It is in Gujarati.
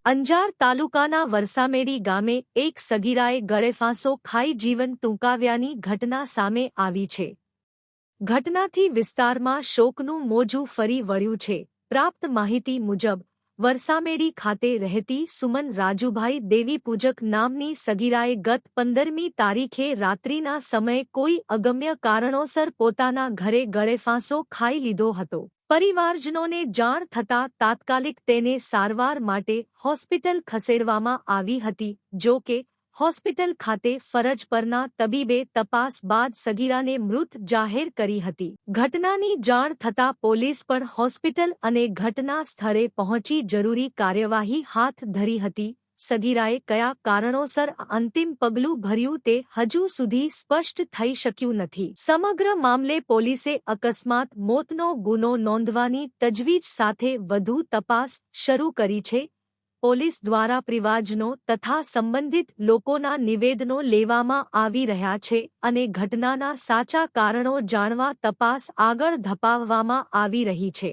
અંજાર તાલુકાના વરસામેડી ગામે એક સગીરાએ ગળેફાંસો ખાઈ જીવન ટૂંકાવ્યાની ઘટના સામે આવી છે. ઘટનાથી વિસ્તારમાં શોકનું મોજું ફરી વળ્યું છે. પ્રાપ્ત માહિતી મુજબ વરસામેડી ખાતે રહેતી સુમન રાજુભાઈ દેવીપૂજક નામની સગીરાએ ગત 15મી તારીખે રાત્રિના સમયે કોઈ અગમ્ય કારણોસર પોતાના ઘરે ગળેફાંસો ખાઈ લીધો હતો. પરિવારજનોને જાણ થતાં તાત્કાલિક તેને સારવાર માટે હોસ્પિટલ ખસેડવામાં આવી હતી. જો કે હોસ્પિટલ ખાતે ફરજ પરના તબીબે તપાસ બાદ સગીરાને મૃત જાહેર કરી હતી. ઘટનાની જાણ થતાં પોલીસ પણ હોસ્પિટલ અને ઘટના સ્થળે પહોંચી જરૂરી કાર્યવાહી હાથ ધરી હતી. સગીરાએ કયા કારણોસર અંતિમ પગલું ભર્યું તે હજુ સુધી સ્પષ્ટ થઈ શક્યું નથી. સમગ્ર મામલે પોલીસે અકસ્માત મોતનો ગુનો નોંધવાની તજવીજ સાથે વધુ તપાસ શરૂ કરી છે. પોલીસ દ્વારા પરિવારજનો તથા સંબંધિત લોકોના નિવેદનો લેવામાં આવી રહ્યા છે અને ઘટનાના સાચા કારણો જાણવા તપાસ આગળ ધપાવવામાં આવી રહી છે.